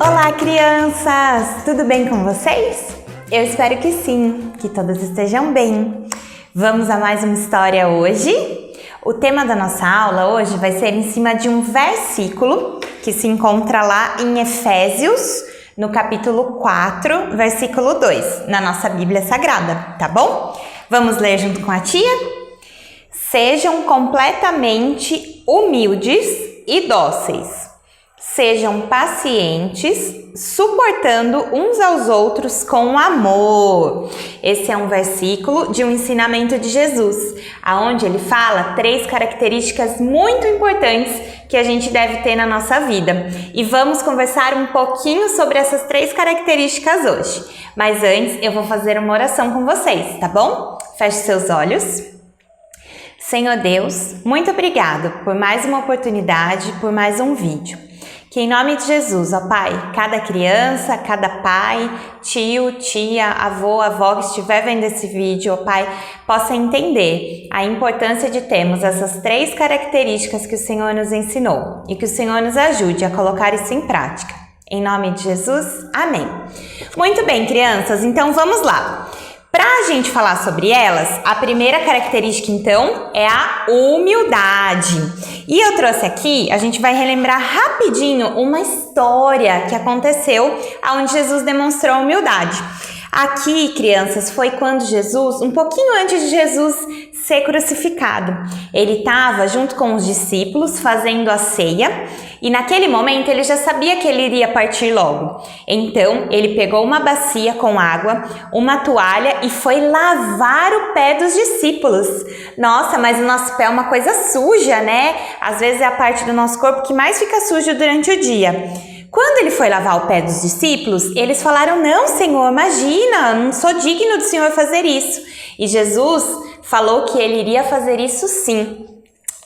Olá, crianças! Tudo bem com vocês? Eu espero que sim, que todas estejam bem. Vamos a mais uma história hoje. O tema da nossa aula hoje vai ser em cima de um versículo que se encontra lá em Efésios, no capítulo 4, versículo 2, na nossa Bíblia Sagrada, tá bom? Vamos ler junto com a tia? Sejam completamente humildes e dóceis. Sejam pacientes, suportando uns aos outros com amor. Esse é um versículo de um ensinamento de Jesus, aonde ele fala 3 características muito importantes que a gente deve ter na nossa vida. E vamos conversar um pouquinho sobre essas 3 características hoje. Mas antes, eu vou fazer uma oração com vocês, tá bom? Feche seus olhos. Senhor Deus, muito obrigado por mais uma oportunidade, por mais um vídeo. Que em nome de Jesus, ó Pai, cada criança, cada pai, tio, tia, avô, avó que estiver vendo esse vídeo, ó Pai, possa entender a importância de termos essas 3 características que o Senhor nos ensinou e que o Senhor nos ajude a colocar isso em prática. Em nome de Jesus, amém. Muito bem, crianças, então vamos lá. Para a gente falar sobre elas, a primeira característica, então, é a humildade. E eu trouxe aqui, a gente vai relembrar rapidinho uma história que aconteceu onde Jesus demonstrou humildade. Aqui, crianças, foi quando Jesus, um pouquinho antes de Jesus ser crucificado, ele estava junto com os discípulos fazendo a ceia e naquele momento ele já sabia que ele iria partir logo. Então, ele pegou uma bacia com água, uma toalha e foi lavar o pé dos discípulos. Nossa, mas o nosso pé é uma coisa suja, né? Às vezes é a parte do nosso corpo que mais fica suja durante o dia. Quando ele foi lavar o pé dos discípulos, eles falaram: "Não, Senhor, imagina, não sou digno do Senhor fazer isso." E Jesus falou que ele iria fazer isso sim.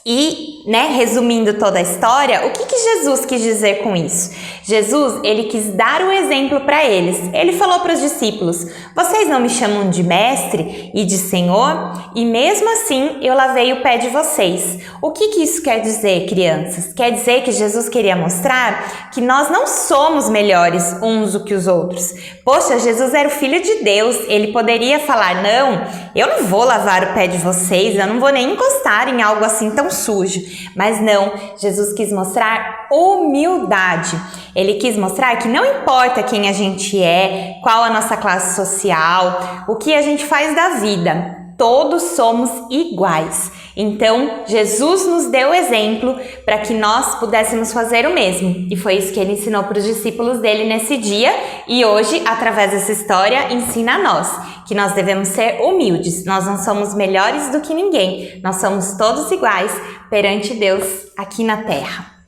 E, resumindo toda a história, o que Jesus quis dizer com isso? Jesus, ele quis dar o exemplo para eles. Ele falou para os discípulos: "Vocês não me chamam de mestre e de senhor? E mesmo assim eu lavei o pé de vocês." O que isso quer dizer, crianças? Quer dizer que Jesus queria mostrar que nós não somos melhores uns do que os outros. Poxa, Jesus era o Filho de Deus. Ele poderia falar: "Não, eu não vou lavar o pé de vocês, eu não vou nem encostar em algo assim tão sujo." Mas não, Jesus quis mostrar humildade. Ele quis mostrar que não importa quem a gente é, qual a nossa classe social, o que a gente faz da vida, todos somos iguais. Então, Jesus nos deu exemplo para que nós pudéssemos fazer o mesmo. E foi isso que ele ensinou para os discípulos dele nesse dia. E hoje, através dessa história, ensina a nós que nós devemos ser humildes. Nós não somos melhores do que ninguém. Nós somos todos iguais perante Deus aqui na Terra.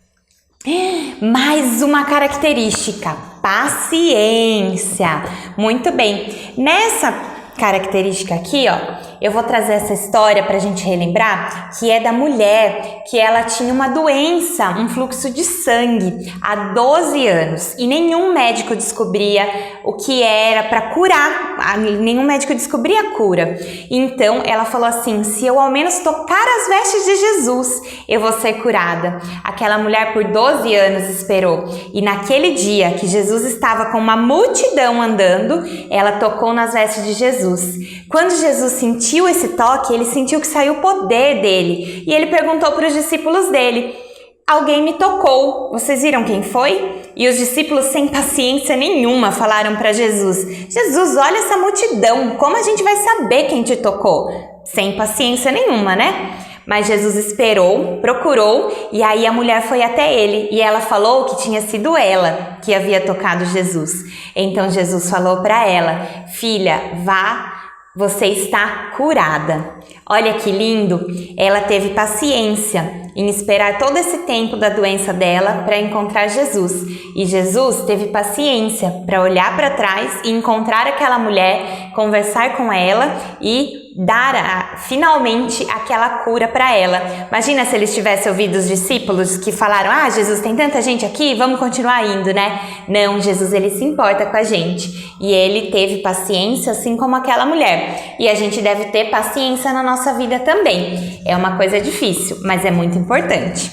Mais uma característica: paciência. Muito bem. Nessa característica aqui, eu vou trazer essa história para a gente relembrar, que é da mulher que ela tinha uma doença, um fluxo de sangue há 12 anos e nenhum médico descobria o que era para curar, nenhum médico descobria a cura. Então ela falou assim: "Se eu ao menos tocar as vestes de Jesus, eu vou ser curada." Aquela mulher por 12 anos esperou e naquele dia que Jesus estava com uma multidão andando, ela tocou nas vestes de Jesus. Quando Jesus sentiu esse toque, ele sentiu que saiu o poder dele. E ele perguntou para os discípulos dele: "Alguém me tocou, vocês viram quem foi?" E os discípulos, sem paciência nenhuma, falaram para Jesus: "Jesus, olha essa multidão, como a gente vai saber quem te tocou?" Sem paciência nenhuma, né? Mas Jesus esperou, procurou, e aí a mulher foi até ele, e ela falou que tinha sido ela que havia tocado Jesus. Então Jesus falou para ela: "Filha, vá, você está curada." Olha que lindo! Ela teve paciência em esperar todo esse tempo da doença dela para encontrar Jesus. E Jesus teve paciência para olhar para trás e encontrar aquela mulher, conversar com ela e dar finalmente aquela cura para ela. Imagina se eles tivessem ouvido os discípulos que falaram: "Ah, Jesus, tem tanta gente aqui, vamos continuar indo, né?" Não, Jesus, ele se importa com a gente. E ele teve paciência, assim como aquela mulher. E a gente deve ter paciência na nossa vida também. É uma coisa difícil, mas é muito importante.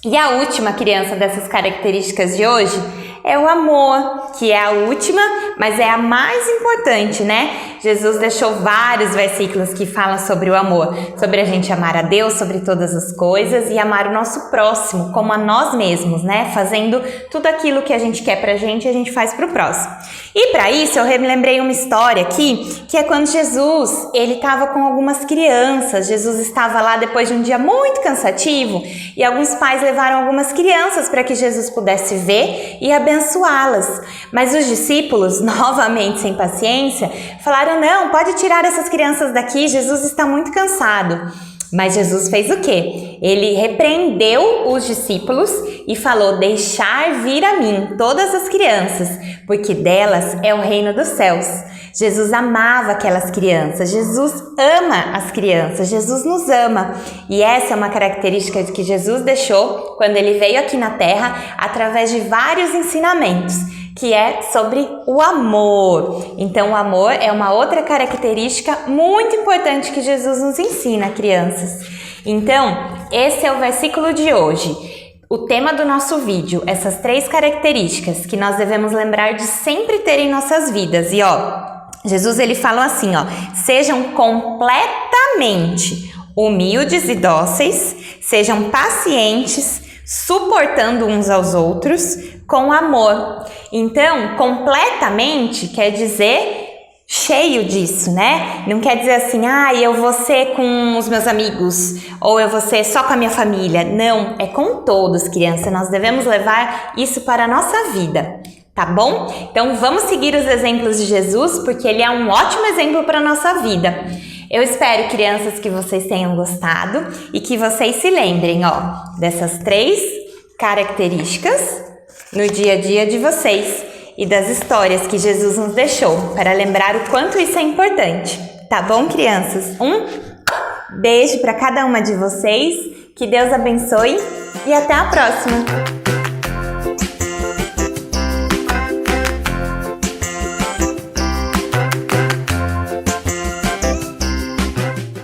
E a última, criança, dessas características de hoje é o amor, que é a última, mas é a mais importante, né? Jesus deixou vários versículos que falam sobre o amor, sobre a gente amar a Deus sobre todas as coisas e amar o nosso próximo, como a nós mesmos, né? Fazendo tudo aquilo que a gente quer pra gente, a gente faz pro próximo. E para isso eu lembrei uma história aqui, que é quando Jesus, ele estava com algumas crianças. Jesus estava lá depois de um dia muito cansativo e alguns pais levaram algumas crianças para que Jesus pudesse ver e abençoá-las. Mas os discípulos, novamente sem paciência, falaram: não, pode tirar essas crianças daqui, Jesus está muito cansado. Mas Jesus fez o quê? Ele repreendeu os discípulos e falou: deixar vir a mim todas as crianças, porque delas é o reino dos céus. Jesus amava aquelas crianças, Jesus ama as crianças, Jesus nos ama. E essa é uma característica que Jesus deixou quando ele veio aqui na Terra através de vários ensinamentos, que é sobre o amor. Então, o amor é uma outra característica muito importante que Jesus nos ensina, crianças. Então, esse é o versículo de hoje. O tema do nosso vídeo, essas 3 características que nós devemos lembrar de sempre ter em nossas vidas. E Jesus ele falou assim, sejam completamente humildes e dóceis, sejam pacientes, suportando uns aos outros com amor. Então, completamente quer dizer cheio disso, né? Não quer dizer assim, eu vou ser com os meus amigos, ou eu vou ser só com a minha família. Não, é com todos, criança. Nós devemos levar isso para a nossa vida, tá bom? Então, vamos seguir os exemplos de Jesus, porque ele é um ótimo exemplo para a nossa vida. Eu espero, crianças, que vocês tenham gostado e que vocês se lembrem, dessas 3 características no dia a dia de vocês e das histórias que Jesus nos deixou para lembrar o quanto isso é importante. Tá bom, crianças? Um beijo para cada uma de vocês, que Deus abençoe e até a próxima!